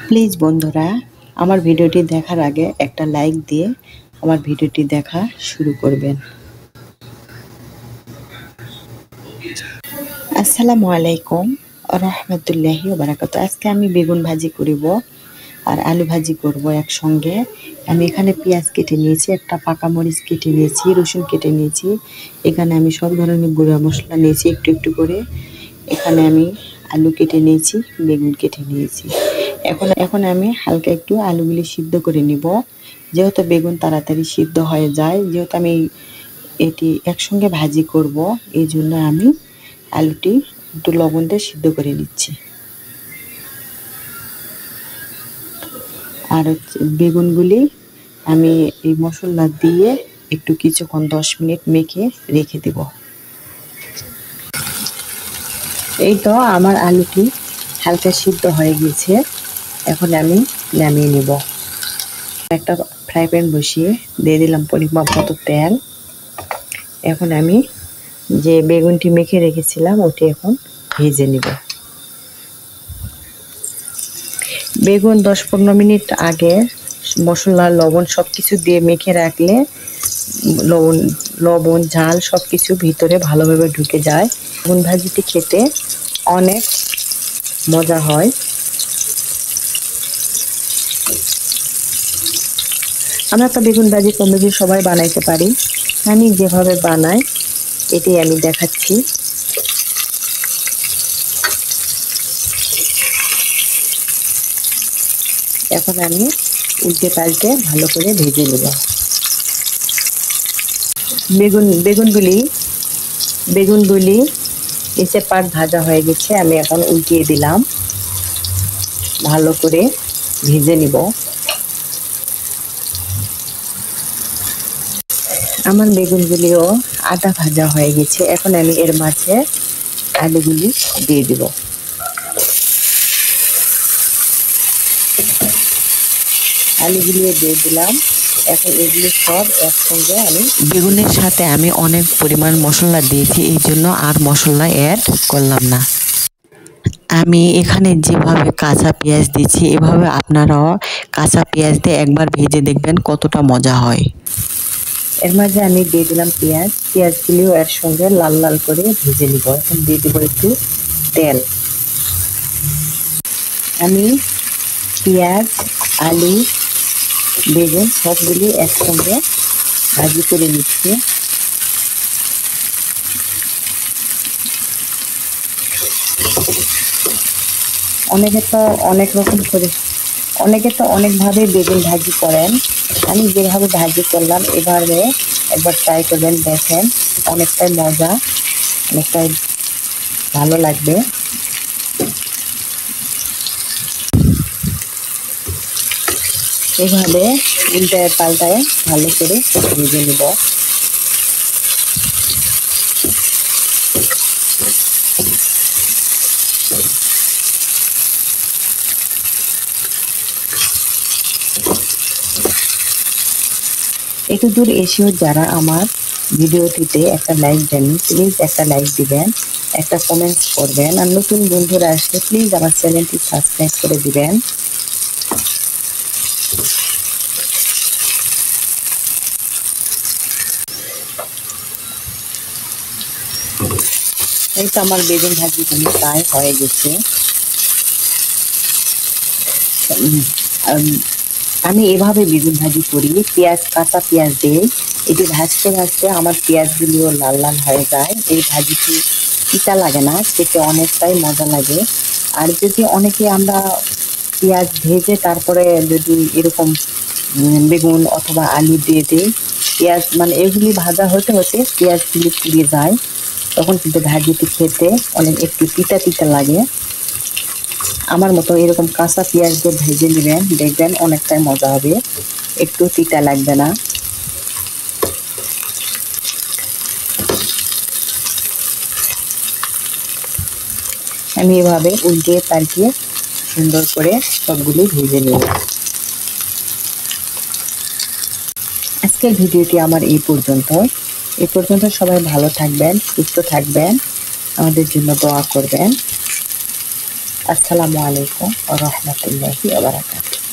Please বন্ধুরা, আমার ভিডিওটি দেখার আগে একটা লাইক দিয়ে আমার ভিডিওটি দেখা শুরু করবেন। আসসালামু আলাইকুম রহমতুল্লাহি ওয়া বারাকাতুহু। আজকে আমি বেগুন ভাজি করব আর আলু ভাজি করব একসঙ্গে। আমি এখানে পেঁয়াজ কেটে নিয়েছি, একটা পাকা মরিচ কেটে নিয়েছি, রসুন কেটে নিয়েছি। এখানে আমি সব ধরনের গুঁড়া মশলা নিয়েছি একটু একটু করে। এখানে আমি আলু কেটে নিয়েছি, বেগুন কেটে নিয়েছি। এখন আমি হালকা একটু আলুগুলি সিদ্ধ করে নিব, যেহেতু বেগুন তাড়াতাড়ি সিদ্ধ হয়ে যায়। যেহেতু আমি এটি একসঙ্গে ভাজি করব, এই জন্য আমি আলুটি একটু লবণ দিয়ে সিদ্ধ করে নিচ্ছি। আর বেগুনগুলি আমি এই মশলা দিয়ে একটু কিছুক্ষণ 10 মিনিট মেখে রেখে দেব। এই তো আমার আলুটি হালকা সিদ্ধ হয়ে গেছে। এখন আমি নামিয়ে নেব। একটা ফ্রাই প্যান বসিয়ে দিয়ে দিলাম পরিমাপ মতো তেল। এখন আমি যে বেগুনটি মেখে রেখেছিলাম ওটি এখন ভেজে নেব। বেগুন 10-15 মিনিট আগে মশলা লবণ সব কিছু দিয়ে মেখে রাখলে লবণ ঝাল সব কিছু ভিতরে ভালোভাবে ঢুকে যায়। বেগুন ভাজিটি খেতে অনেক মজা হয়। আমরা তো বেগুন ভাজি কম বেশি সবাই বানাইতে পারি। আমি যেভাবে বানাই এটি আমি দেখাচ্ছি। এখন আমি উল্টে পাল্টে ভালো করে ভেজে নেব। বেগুনগুলি নিচে পাট ভাজা হয়ে গেছে। আমি এখন উল্টিয়ে দিলাম, ভালো করে ভেজে নিব। আমার বেগুনগুলিও আধা ভাজা হয়ে গেছে। এখন আমি এর মাঝে আলুগুলি দিয়ে দিব। আলুগুলি দিয়ে দিলাম। এখন এগুলি সব একসঙ্গে আমি বেগুনের সাথে আমি অনেক পরিমাণ মশলা দিয়েছি, এই জন্য আর মশলা অ্যাড করলাম না। আমি এখানে যেভাবে কাঁচা পেঁয়াজ দিচ্ছি এভাবে আপনারাও কাঁচা পেঁয়াজ দিয়ে একবার ভেজে দেখবেন কতটা মজা হয়। এর মাঝে আমি দিয়ে দিলাম পেঁয়াজগুলিও এর সঙ্গে লাল লাল করে ভেজে নিব। এখন দিয়ে দিব একটু তেল। আমি পেঁয়াজ, আলু, বেগুন সবগুলি একসঙ্গে ভাজি করে নিচ্ছি। অনেকে তো অনেকভাবে বেগুন ভাজি করেন। আমি যেভাবে ভাজি করলাম এভাবে একবার ট্রাই করবেন, দেখেন অনেকটাই মজা, অনেকটাই ভালো লাগবে। এভাবে উল্টায় পাল্টায় ভালো করে ভেজে নেব। একটু দূর এসেও যারা আমার ভিডিওটিতে একটা লাইক দেন, প্লিজ একটা লাইক দিবেন, একটা কমেন্টস করবেন। আর নতুন বন্ধুরা আসলে প্লিজ আমার চ্যানেলটি সাবস্ক্রাইব করে দিবেন। এই তো আমার বেগুন ভাজিগুলো প্রায় হয়ে গেছে। আমি এভাবে বেগুন ভাজি করি, কাঁচা পেঁয়াজ দিয়ে। এটি ভাজতে ভাজতে আমার পেঁয়াজগুলিও লাল লাল হয়ে যায়। এই ভাজিটি তিতা লাগে না, খেতে অনেকটাই মজা লাগে। আর যদি অনেকে আমরা পেঁয়াজ ভেজে তারপরে যদি এরকম বেগুন অথবা আলু দিয়ে দিই, পেঁয়াজ মানে এগুলি ভাজা হতে হতে পেঁয়াজগুলি পুড়ে যায়, তখন কিন্তু ভাজিটি খেতে অনেক একটু তিতা তিতা লাগে। আমার মতো এরকম কাঁচা পেঁয়াজ দিয়ে ভেজে নেবেন, দেখবেন অনেকটাই মজা হবে, একটু তিতা লাগবে না। আমি এভাবে উল্টিয়ে পাল্টিয়ে সুন্দর করে সবগুলি ভেজে নেব। আজকের ভিডিওটি আমার এই পর্যন্ত। সবাই ভালো থাকবেন, সুস্থ থাকবেন, আমাদের জন্য দোয়া করবেন। আসসালামু আলাইকুম ওয়া রাহমাতুল্লাহি ওয়া বারাকাতুহু।